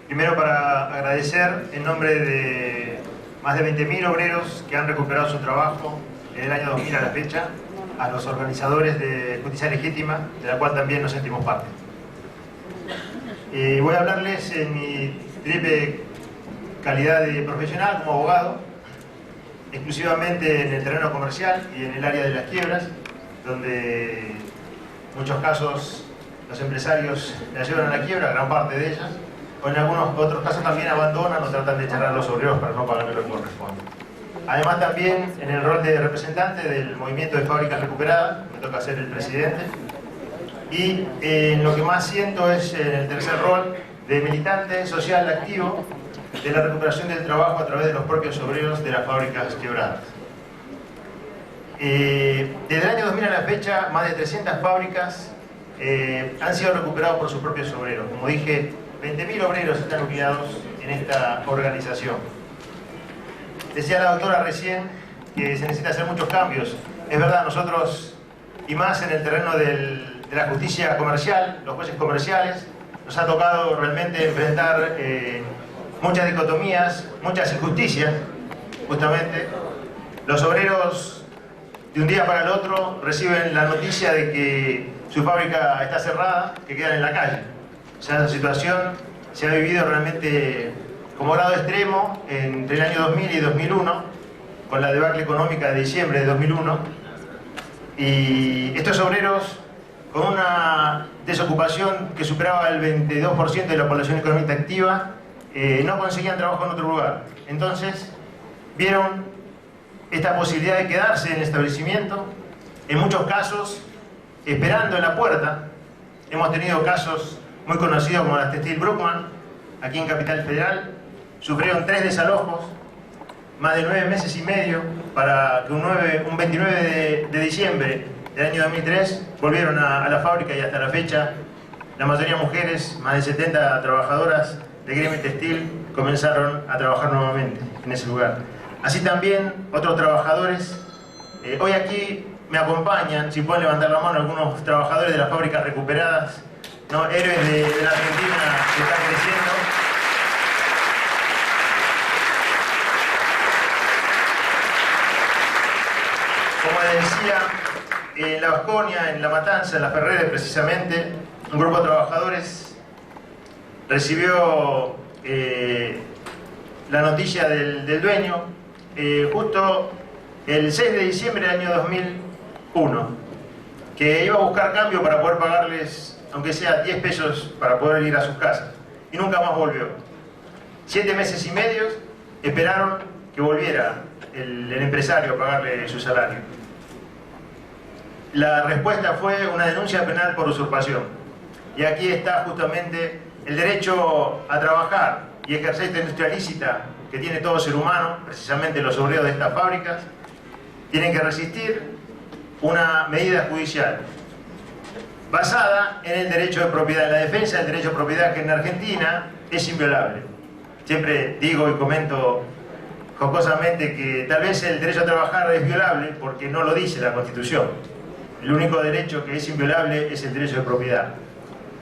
Primero, para agradecer en nombre de más de 20.000 obreros que han recuperado su trabajo en el año 2000 a la fecha, a los organizadores de Justicia Legítima, de la cual también nos sentimos parte. Voy a hablarles en mi triple calidad de profesional como abogado, exclusivamente en el terreno comercial y en el área de las quiebras, donde en muchos casos los empresarios la llevan a la quiebra, gran parte de ellas, o en algunos otros casos también abandonan o tratan de echar a los obreros para no pagarle lo que corresponde. Además, también en el rol de representante del movimiento de fábricas recuperadas, me toca ser el presidente, y lo que más siento es en el tercer rol de militante social activo de la recuperación del trabajo a través de los propios obreros de las fábricas quebradas. Desde el año 2000 a la fecha, más de 300 fábricas han sido recuperados por sus propios obreros. Como dije, 20.000 obreros están unidos en esta organización. Decía la doctora recién que se necesita hacer muchos cambios. Es verdad, nosotros, y más en el terreno de la justicia comercial, los jueces comerciales, nos ha tocado realmente enfrentar muchas dicotomías, muchas injusticias, justamente. Los obreros, de un día para el otro, reciben la noticia de que su fábrica está cerrada, que quedan en la calle. O sea, esa situación se ha vivido realmente como grado extremo entre el año 2000 y 2001, con la debacle económica de diciembre de 2001. Y estos obreros, con una desocupación que superaba el 22% de la población económica activa, no conseguían trabajo en otro lugar. Entonces, vieron esta posibilidad de quedarse en el establecimiento, en muchos casos, esperando en la puerta. Hemos tenido casos muy conocidos como las Textil Bruckmann, aquí en Capital Federal. Sufrieron 3 desalojos, más de 9 meses y medio, para que un 29 de diciembre del año 2003 volvieron a la fábrica, y hasta la fecha, la mayoría mujeres, más de 70 trabajadoras de gremio textil, comenzaron a trabajar nuevamente en ese lugar. Así también otros trabajadores. Hoy aquí me acompañan, si pueden levantar la mano, algunos trabajadores de las fábricas recuperadas, ¿no? Héroes de la Argentina que están creciendo. Como les decía, en La Vasconia, en La Matanza, en La Ferrere precisamente, un grupo de trabajadores recibió la noticia del dueño justo el 6 de diciembre del año 2001, que iba a buscar cambio para poder pagarles, aunque sea 10 pesos, para poder ir a sus casas. Y nunca más volvió. 7 meses y medio esperaron que volviera el empresario a pagarle su salario. La respuesta fue una denuncia penal por usurpación. Y aquí está justamente el derecho a trabajar y ejercer esta industria lícita que tiene todo ser humano, precisamente los obreros de estas fábricas. Tienen que resistir una medida judicial basada en el derecho de propiedad, en la defensa del derecho de propiedad, que en Argentina es inviolable. Siempre digo y comento jocosamente que tal vez el derecho a trabajar es violable porque no lo dice la Constitución. El único derecho que es inviolable es el derecho de propiedad.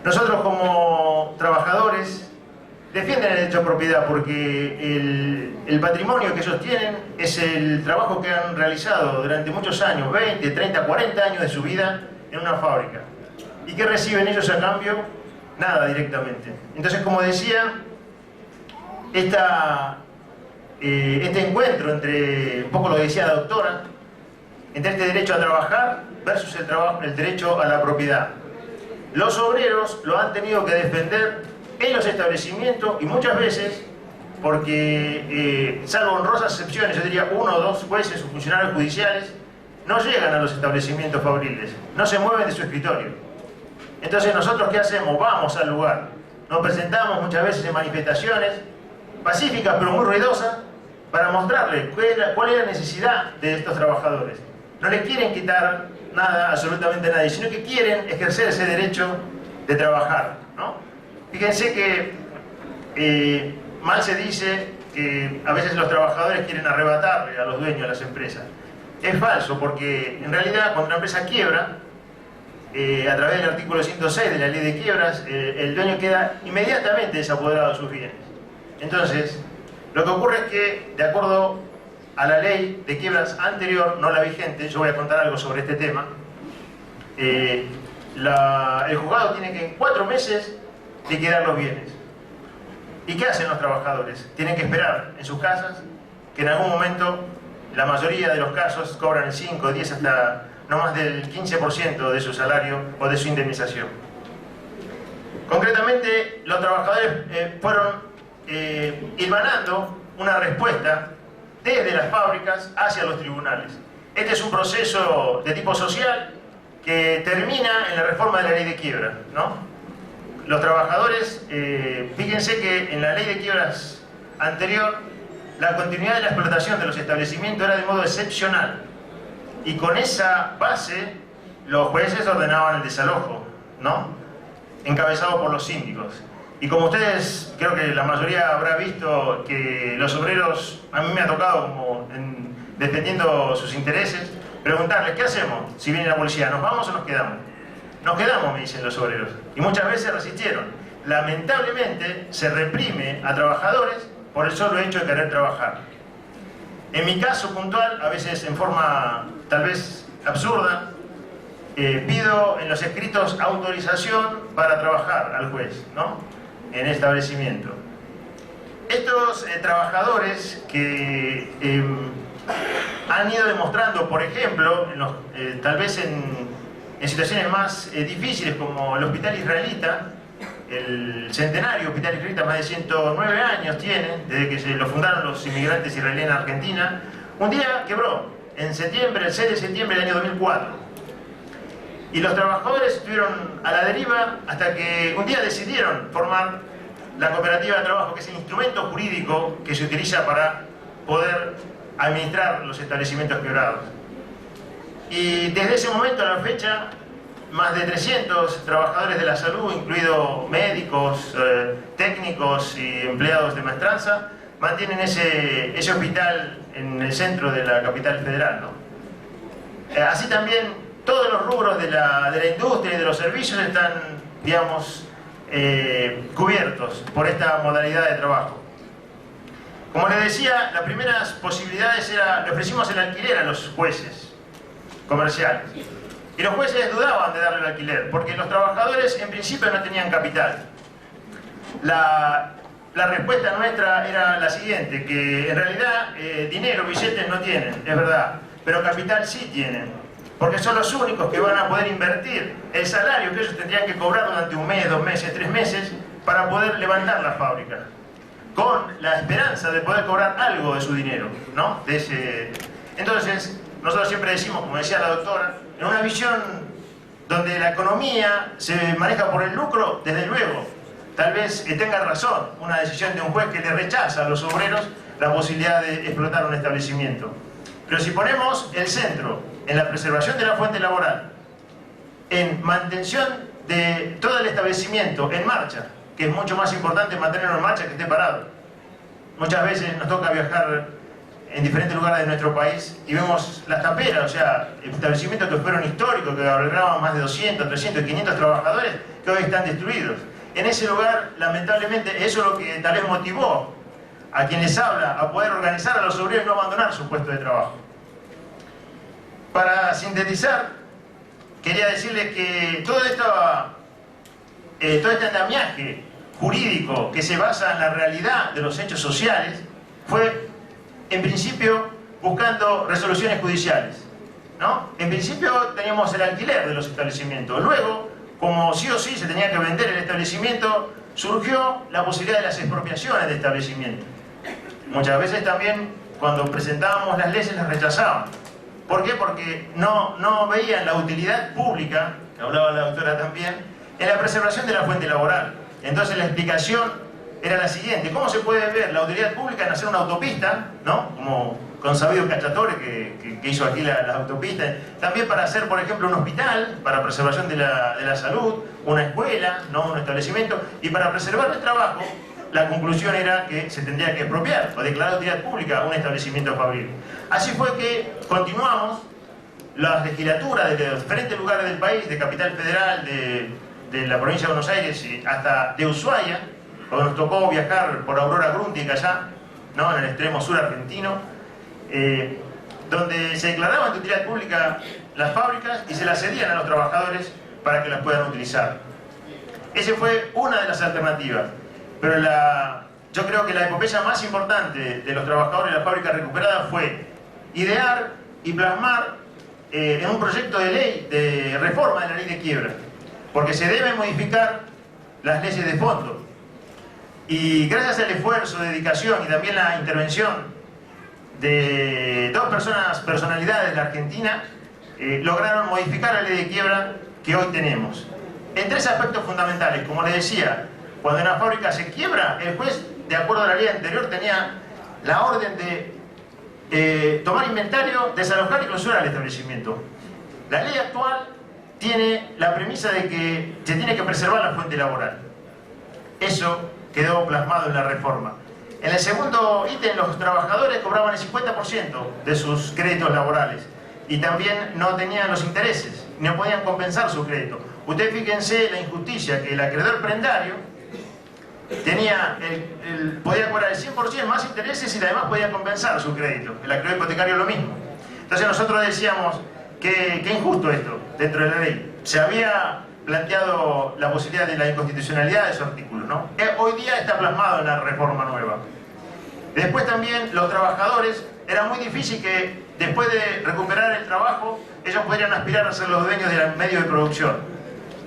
Nosotros, como trabajadores, defienden el derecho de propiedad porque el patrimonio que ellos tienen es el trabajo que han realizado durante muchos años, 20, 30, 40 años de su vida en una fábrica. ¿Y qué reciben ellos a cambio? Nada, directamente. Entonces, como decía, este encuentro entre, un poco lo decía la doctora, entre este derecho a trabajar versus el derecho a la propiedad. Los obreros lo han tenido que defender en los establecimientos, y muchas veces, porque salvo honrosas excepciones, yo diría 1 o 2 jueces o funcionarios judiciales, no llegan a los establecimientos fabriles, no se mueven de su escritorio. Entonces, ¿nosotros qué hacemos? Vamos al lugar, nos presentamos muchas veces en manifestaciones pacíficas pero muy ruidosas para mostrarles cuál es la necesidad de estos trabajadores. No les quieren quitar nada, absolutamente nadie, sino que quieren ejercer ese derecho de trabajar, ¿no? Fíjense que mal se dice que a veces los trabajadores quieren arrebatarle a los dueños de las empresas. Es falso, porque en realidad cuando una empresa quiebra, a través del artículo 106 de la ley de quiebras, el dueño queda inmediatamente desapoderado de sus bienes. Entonces, lo que ocurre es que, de acuerdo a la ley de quiebras anterior, no la vigente, yo voy a contar algo sobre este tema, el juzgado tiene que en 4 meses liquidar los bienes. ¿Y qué hacen los trabajadores? Tienen que esperar en sus casas, que en algún momento, la mayoría de los casos, cobran el 5, 10, hasta no más del 15% de su salario o de su indemnización. Concretamente, los trabajadores fueron hilvanando una respuesta desde las fábricas hacia los tribunales. Este es un proceso de tipo social que termina en la reforma de la ley de quiebra, ¿no? Los trabajadores, fíjense que en la ley de quiebras anterior, la continuidad de la explotación de los establecimientos era de modo excepcional. Y con esa base, los jueces ordenaban el desalojo, ¿no? Encabezado por los síndicos. Y como ustedes, creo que la mayoría habrá visto que los obreros, a mí me ha tocado como defendiendo sus intereses, preguntarles, ¿qué hacemos si viene la policía? ¿Nos vamos o nos quedamos? Nos quedamos, me dicen los obreros. Y muchas veces resistieron. Lamentablemente se reprime a trabajadores por el solo hecho de querer trabajar. En mi caso puntual, a veces en forma tal vez absurda, pido en los escritos autorización para trabajar al juez, ¿no? En el establecimiento. Estos trabajadores que han ido demostrando, por ejemplo, tal vez en situaciones más difíciles, como el hospital israelita, el centenario hospital israelita, más de 109 años tiene, desde que lo fundaron los inmigrantes israelíes en Argentina, un día quebró, en septiembre, el 6 de septiembre del año 2004. Y los trabajadores estuvieron a la deriva hasta que un día decidieron formar la cooperativa de trabajo, que es el instrumento jurídico que se utiliza para poder administrar los establecimientos quebrados. Y desde ese momento a la fecha, más de 300 trabajadores de la salud, incluidos médicos, técnicos y empleados de maestranza, mantienen ese hospital en el centro de la capital federal, ¿no? Así también todos los rubros de la industria y de los servicios están, digamos, cubiertos por esta modalidad de trabajo. Como les decía, las primeras posibilidades le ofrecimos el alquiler a los jueces comerciales. Y los jueces dudaban de darle el alquiler, porque los trabajadores en principio no tenían capital. La respuesta nuestra era la siguiente, que en realidad dinero, billetes no tienen, es verdad, pero capital sí tienen, porque son los únicos que van a poder invertir el salario que ellos tendrían que cobrar durante 1 mes, 2 meses, 3 meses, para poder levantar la fábrica, con la esperanza de poder cobrar algo de su dinero, ¿no? Entonces, nosotros siempre decimos, como decía la doctora, en una visión donde la economía se maneja por el lucro, desde luego, tal vez tenga razón una decisión de un juez que le rechaza a los obreros la posibilidad de explotar un establecimiento. Pero si ponemos el centro en la preservación de la fuente laboral, en mantención de todo el establecimiento en marcha, que es mucho más importante mantenerlo en marcha que esté parado. Muchas veces nos toca viajar en diferentes lugares de nuestro país y vemos las taperas, o sea, establecimientos que fueron históricos, que albergaban más de 200, 300, 500 trabajadores, que hoy están destruidos. En ese lugar, lamentablemente, eso es lo que tal vez motivó a quien les habla a poder organizar a los obreros y no abandonar su puesto de trabajo. Para sintetizar, quería decirles que todo este andamiaje jurídico que se basa en la realidad de los hechos sociales fue, en principio, buscando resoluciones judiciales, ¿no? En principio teníamos el alquiler de los establecimientos. Luego, como sí o sí se tenía que vender el establecimiento, surgió la posibilidad de las expropiaciones de establecimientos. Muchas veces también, cuando presentábamos las leyes, las rechazaban. ¿Por qué? Porque no veían la utilidad pública, que hablaba la doctora también, en la preservación de la fuente laboral. Entonces la explicación era la siguiente: ¿cómo se puede ver la utilidad pública en hacer una autopista, ¿no? Como consabido Cacciatore, que hizo aquí las autopistas, también para hacer, por ejemplo, un hospital, para preservación de la salud, una escuela, ¿no? Un establecimiento, y para preservar el trabajo, la conclusión era que se tendría que expropiar o declarar de utilidad pública un establecimiento fabril. Así fue que continuamos las legislaturas de los diferentes lugares del país, de Capital Federal, de la provincia de Buenos Aires y hasta de Ushuaia, cuando nos tocó viajar por Aurora Grundig allá, ¿no?, en el extremo sur argentino, donde se declaraban de utilidad pública las fábricas y se las cedían a los trabajadores para que las puedan utilizar. Esa fue una de las alternativas, pero yo creo que la epopeya más importante de los trabajadores de la fábrica recuperada fue idear y plasmar en un proyecto de ley de reforma de la ley de quiebra, porque se deben modificar las leyes de fondo. Y gracias al esfuerzo, dedicación y también la intervención de dos personalidades de la Argentina, lograron modificar la ley de quiebra que hoy tenemos. En tres aspectos fundamentales. Como les decía, cuando una fábrica se quiebra, el juez, de acuerdo a la ley anterior, tenía la orden de tomar inventario, desalojar y clausurar el establecimiento. La ley actual tiene la premisa de que se tiene que preservar la fuente laboral. Eso quedó plasmado en la reforma. En el segundo ítem, los trabajadores cobraban el 50% de sus créditos laborales y también no tenían los intereses, no podían compensar su crédito. Ustedes fíjense la injusticia, que el acreedor prendario tenía podía cobrar el 100% más intereses y además podía compensar su crédito. El acreedor hipotecario lo mismo. Entonces nosotros decíamos que injusto esto dentro de la ley. Se había planteado la posibilidad de la inconstitucionalidad de esos artículos, ¿no? Hoy día está plasmado en la reforma nueva. Después también los trabajadores, era muy difícil que después de recuperar el trabajo ellos pudieran aspirar a ser los dueños del medio de producción.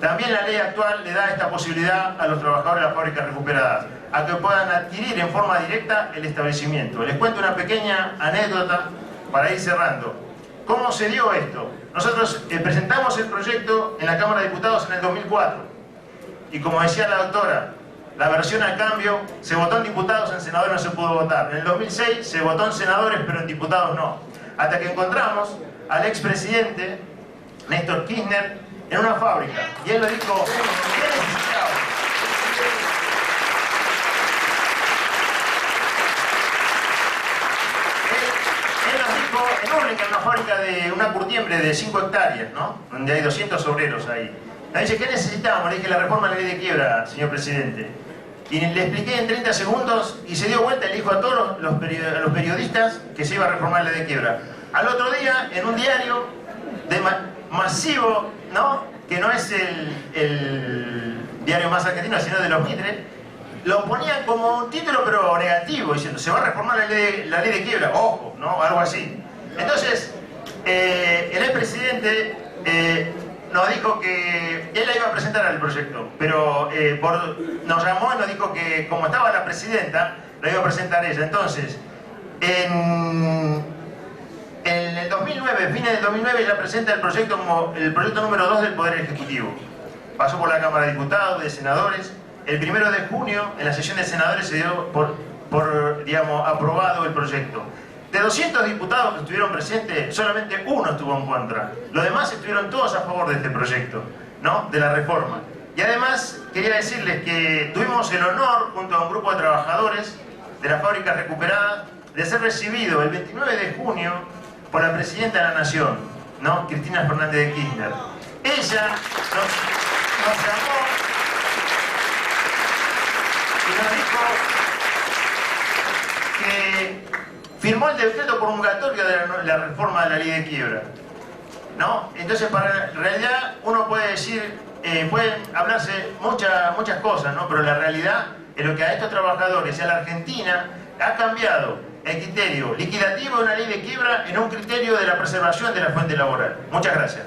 También la ley actual le da esta posibilidad a los trabajadores de las fábricas recuperadas, a que puedan adquirir en forma directa el establecimiento. Les cuento una pequeña anécdota para ir cerrando. ¿Cómo se dio esto? Nosotros presentamos el proyecto en la Cámara de Diputados en el 2004 y, como decía la doctora, la versión al cambio se votó en diputados, en senadores no se pudo votar. En el 2006 se votó en senadores, pero en diputados no. Hasta que encontramos al expresidente Néstor Kirchner en una fábrica y él lo dijo: ¿qué necesitaba? En Úrlinga, en una fábrica de una curtiembre de 5 hectáreas, ¿no?, donde hay 200 obreros ahí. Me dice: ¿qué necesitábamos? Le dije: la reforma de la ley de quiebra, señor presidente. Y le expliqué en 30 segundos y se dio vuelta y le dijo a todos los periodistas que se iba a reformar la ley de quiebra. Al otro día, en un diario masivo, ¿no?, que no es el diario más argentino, sino de los Mitre, lo ponían como un título pero negativo, diciendo: se va a reformar la ley de quiebra, ojo, ¿no?, algo así. Entonces, el expresidente nos dijo que él la iba a presentar al proyecto, pero nos llamó y nos dijo que, como estaba la presidenta, la iba a presentar ella. Entonces, en el 2009, fines del 2009, ella presenta el proyecto número 2 del Poder Ejecutivo. Pasó por la Cámara de Diputados, de Senadores. El 1 de junio, en la sesión de senadores, se dio digamos, aprobado el proyecto. De 200 diputados que estuvieron presentes, solamente uno estuvo en contra. Los demás estuvieron todos a favor de este proyecto, ¿no?, de la reforma. Y además, quería decirles que tuvimos el honor, junto a un grupo de trabajadores de las fábricas recuperadas, de ser recibido el 29 de junio por la Presidenta de la Nación, ¿no?, Cristina Fernández de Kirchner. Ella nos llamó y nos dijo que firmó el decreto promulgatorio de la reforma de la ley de quiebra, ¿no? Entonces, en realidad, uno puede decir, pueden hablarse muchas cosas, ¿no?, pero la realidad es lo que a estos trabajadores y a la Argentina ha cambiado el criterio liquidativo de una ley de quiebra en un criterio de la preservación de la fuente laboral. Muchas gracias.